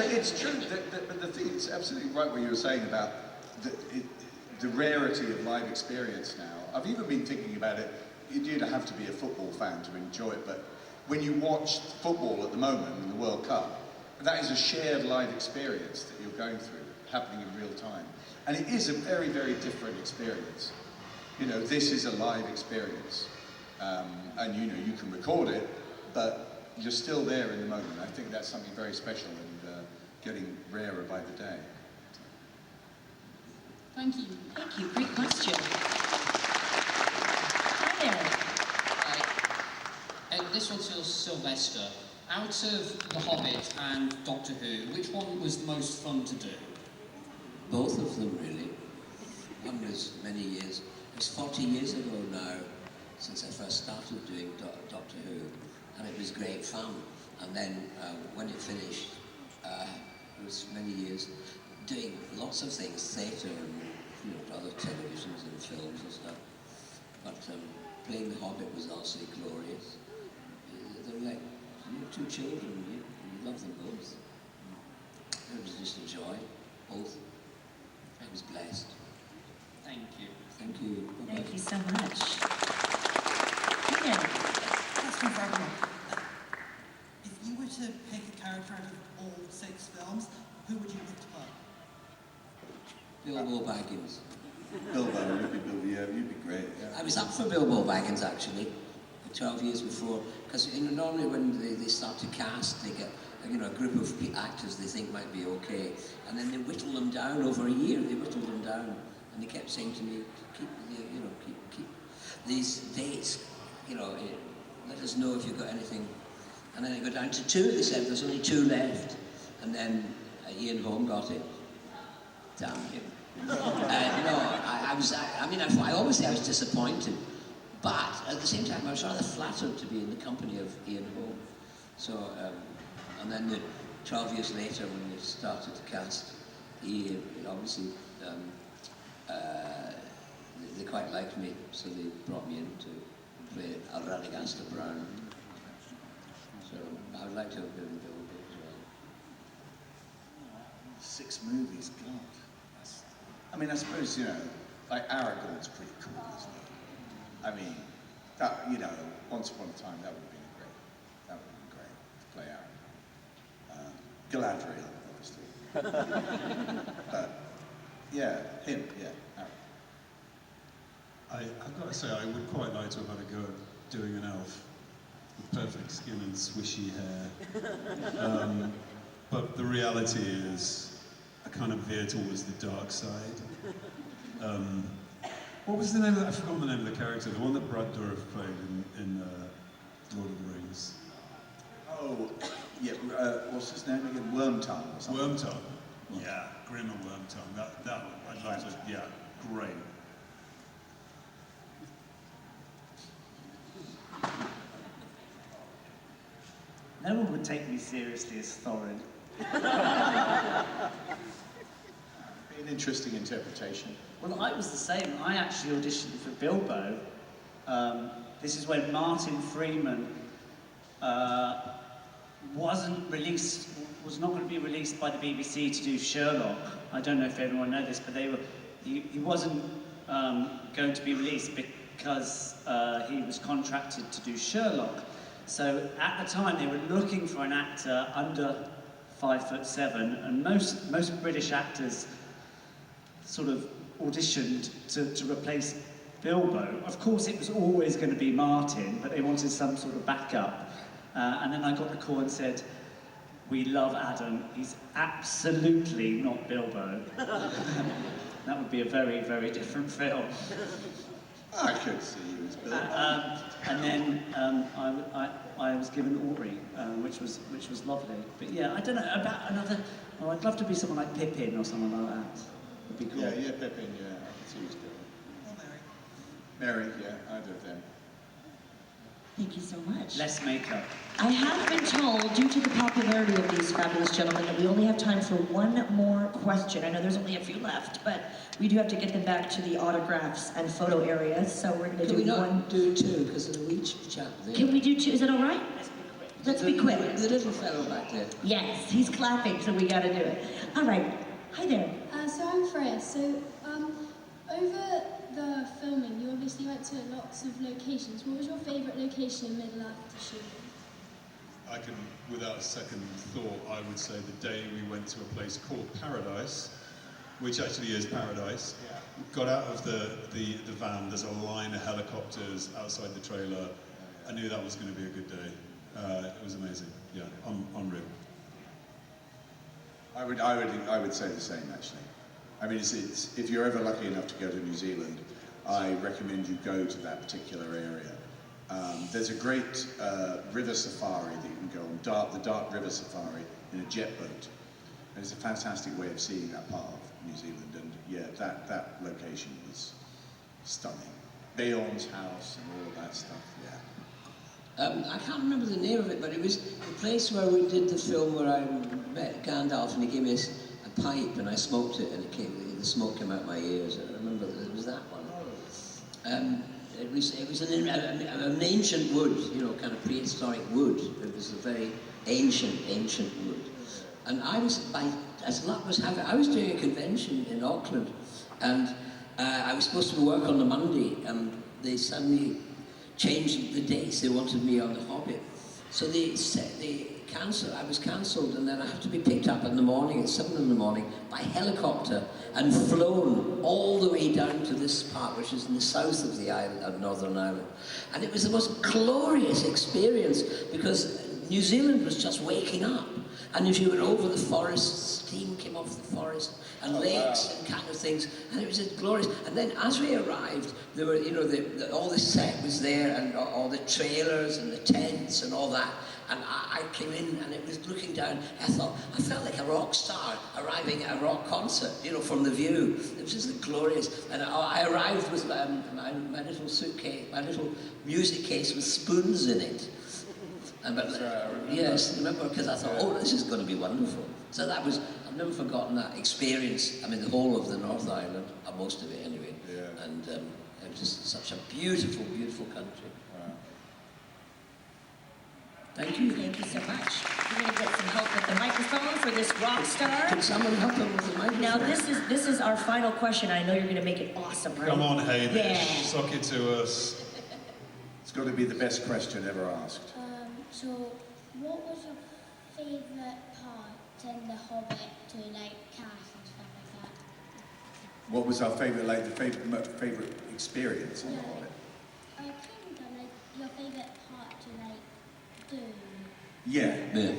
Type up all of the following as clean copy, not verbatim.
but it's true. But the thing is absolutely right what you were saying about the rarity of live experience now. I've even been thinking about it. You don't have to be a football fan to enjoy it, but when you watch football at the moment in the World Cup, that is a shared live experience that you're going through, happening in real time. And it is a very, very different experience. You know, this is a live experience. And you know, you can record it, but you're still there in the moment. I think that's something very special and getting rarer by the day. Thank you. Thank you. Great question. Hi there. Hi. This one's for Sylvester. Out of The Hobbit and Doctor Who, which one was the most fun to do? Both of them, really. One was many years. It was 40 years ago now since I first started doing Doctor Who, and it was great fun. And then when it finished, it was many years doing lots of things, theatre and other televisions and films and stuff. But playing The Hobbit was also glorious. They were like two children, you love them both. It was just a joy, both. I was blessed. Thank you. Thank you. Bye-bye. Thank you so much. Here. Question for everyone. If you were to pick a character out of all 6 films, who would you pick to play? Bilbo Baggins. Bilbo, you'd be great. Yeah. I was up for Bilbo Baggins actually, 12 years before, because normally when they start to cast, they get a group of actors they think might be okay, and then they whittle them down over a year. They whittled them down, and they kept saying to me, keep these dates, let us know if you've got anything. And then I go down to 2. They said there's only 2 left, and then Ian Holm got it. Damn him. I always say I was disappointed, but at the same time I was rather flattered to be in the company of Ian Holm. So, and then 12 years later when they started to cast, he obviously, they quite liked me, so they brought me in to play Radagasta Brown. So I would like to have been in Bilbo as well. 6 movies, God. I mean, I suppose, like Aragorn's pretty cool, isn't it? I mean, that, once upon a time, that would have been great to play Aragorn. Galadriel, obviously. But, yeah, him, yeah, Aragorn. I've got to say, I would quite like to have had a go at doing an elf with perfect skin and swishy hair. But the reality is, I kind of veer towards the dark side. What was the name of that? I've forgotten the name of the character, the one that Brad Dourif played in Lord of the Rings. Oh, yeah, what's his name again? Wormtongue or something? Wormtongue. Yeah, Grim and Wormtongue. That I'd like to, yeah, great. No one would take me seriously as Thorin. Be an interesting interpretation. Well, I was the same. I actually auditioned for Bilbo. This is when Martin Freeman was not going to be released by the BBC to do Sherlock. I don't know if everyone knows this, but he wasn't going to be released because he was contracted to do Sherlock. So at the time they were looking for an actor under 5'7", and most British actors sort of auditioned to replace Bilbo. Of course it was always going to be Martin, but they wanted some sort of backup. And then I got the call and said, "We love Adam, he's absolutely not Bilbo." That would be a very, very different film. I could see you as Bilbo. And then I was given Ori, which was lovely. But yeah, I don't know about another. Oh, I'd love to be someone like Pippin or someone like that. Would be cool. Yeah, Pippin. Yeah, I can see who's doing it. Or Mary. Mary, yeah, either of them. Thank you so much. Less makeup. I have been told, due to the popularity of these fabulous gentlemen, that we only have time for one more question. I know there's only a few left, but we do have to get them back to the autographs and photo area, so we're going to do one. Do 2, because it'll each chat there. Can we do 2? Is that all right? Let's be quick. The little fellow back there. Yes, he's clapping, so we gotta do it. All right. Hi there. So I'm Freya. So over the filming, you obviously went to lots of locations. What was your favourite location in Middle-earth to shoot? I can, without a second thought, I would say the day we went to a place called Paradise, which actually is Paradise. Yeah. Got out of the van, there's a line of helicopters outside the trailer. I knew that was going to be a good day. It was amazing. Yeah, unreal. I would say the same, actually. I mean, it's if you're ever lucky enough to go to New Zealand, I recommend you go to that particular area. There's a great river safari that you can go on, the Dark River Safari in a jet boat. And it's a fantastic way of seeing that part of New Zealand. And yeah, that location was stunning. Bayon's house and all of that stuff, yeah. I can't remember the name of it, but it was the place where we did the film where I met Gandalf and he gave me a pipe and I smoked it and the smoke came out my ears. I remember it was that one. It was an ancient wood, you know, kind of prehistoric wood. It was a very ancient wood. And I was, as luck was having, I was doing a convention in Auckland and I was supposed to work on the Monday and they suddenly changed the dates. They wanted me on the Hobbit. So they cancelled, I was cancelled and then I had to be picked up in the morning at 7 in the morning by helicopter and flown all the way down to this part which is in the south of the island, of Northern Ireland. And it was the most glorious experience because New Zealand was just waking up. And if you went over the forest, steam came off the forest, and lakes and kind of things, and it was just glorious. And then as we arrived, there were, you know, all the set was there, and all the trailers and the tents and all that. And I came in, and it was looking down. I felt like a rock star arriving at a rock concert, you know, from the view. It was just glorious. And I arrived with my little suitcase, my little music case with spoons in it. Yes, remember, because I thought, oh, this is going to be wonderful. So that was, I've never forgotten that experience. I mean, the whole of the North Island, or most of it anyway. Yeah. And it was just such a beautiful, beautiful country. Wow. Thank you. Thank you so much. We're going to get some help with the microphone for this rock star. Can someone help him with the microphone? Now, this is our final question. I know you're going to make it awesome, right? Come on, Hamish. Yeah. Sock it to us. It's got to be the best question ever asked. So what was your favourite part in The Hobbit to like cast and stuff like that? What was our favourite, like the favourite experience on the Hobbit? Kind of like your favourite part to like do. Yeah. Yeah.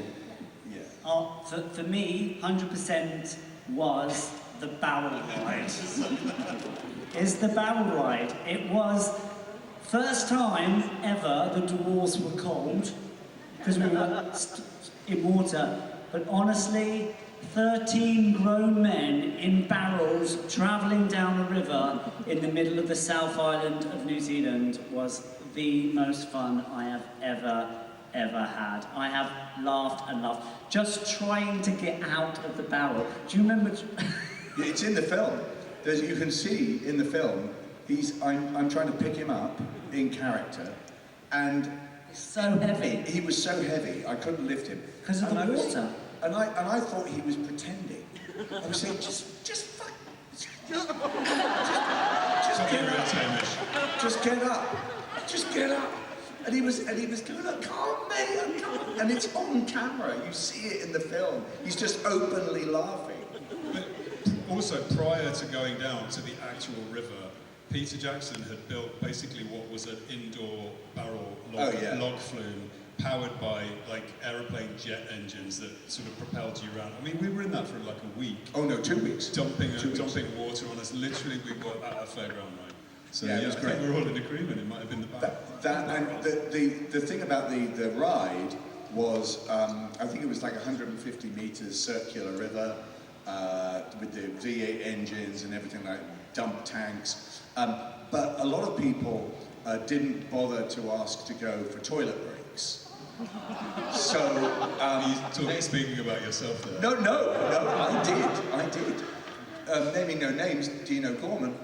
Yeah. Oh, for me, 100% was the barrel ride. Is the barrel ride. It was first time ever the dwarves were cold because we were in water. But honestly, 13 grown men in barrels travelling down a river in the middle of the South Island of New Zealand was the most fun I have ever had. I have laughed and laughed just trying to get out of the barrel. Do you remember? Yeah, it's in the film. You can see in the film, I'm trying to pick him up in character, and It's so heavy. he was so heavy, I couldn't lift him. Because of the water. And I thought he was pretending. I was saying, just get up. Just get up. Just get up. And he was going, I can't, mate, I can't. And it's on camera, you see it in the film. He's just openly laughing. But also, prior to going down to the actual river, Peter Jackson had built basically what was an indoor barrel log flume powered by like aeroplane jet engines that sort of propelled you around. I mean, we were in that for like a week. Oh no, 2 weeks. Dumping water on us. Literally, we were at a fairground ride. So yeah, it was great. I think we're all in agreement. It might have been the back. The thing about the ride was, I think it was like 150 meters circular river with the V8 engines and everything like dump tanks. But a lot of people didn't bother to ask to go for toilet breaks. So, You're speaking about yourself there. No, I did. Naming no names, Dino Gorman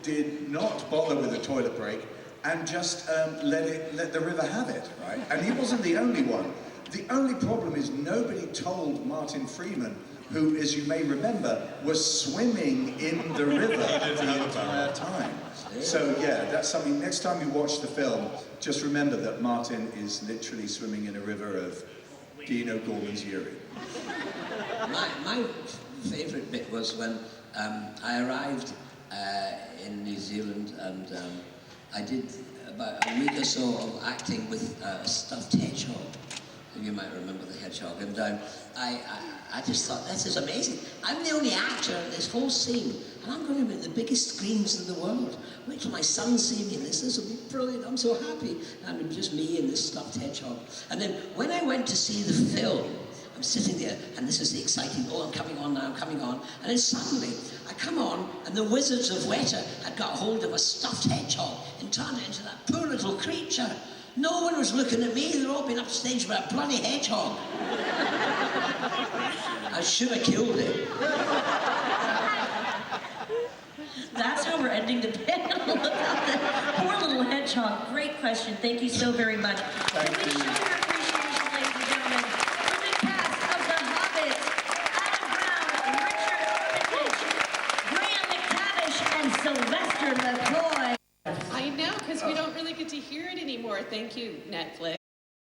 did not bother with a toilet break, and just let the river have it, right? And he wasn't the only one. The only problem is nobody told Martin Freeman, who, as you may remember, was swimming in the river the entire time. So yeah, that's something, next time you watch the film, just remember that Martin is literally swimming in a river of Dean O'Gorman's urine. My favourite bit was when I arrived in New Zealand, and I did about a week or so of acting with a stuffed hedgehog. You might remember the hedgehog, and I just thought, this is amazing. I'm the only actor in this whole scene, and I'm going to be in the biggest screens in the world. Wait till my son sees me in this will be brilliant, I'm so happy. And it was just me and this stuffed hedgehog. And then when I went to see the film, I'm sitting there, and this is the exciting, oh, I'm coming on now, I'm coming on. And then suddenly, I come on, and the Wizards of Weta had got hold of a stuffed hedgehog and turned it into that poor little creature. No one was looking at me, they'd all been upstage with a bloody hedgehog. I should have killed it. That's how we're ending the panel about the poor little hedgehog. Great question. Thank you so very much. Can we show your appreciation, ladies and gentlemen, for the cast of The Hobbit, Adam Brown, Richard Armitage, Graham McTavish, and Sylvester McCoy. I know, because we don't really get to hear it anymore. Thank you, Netflix.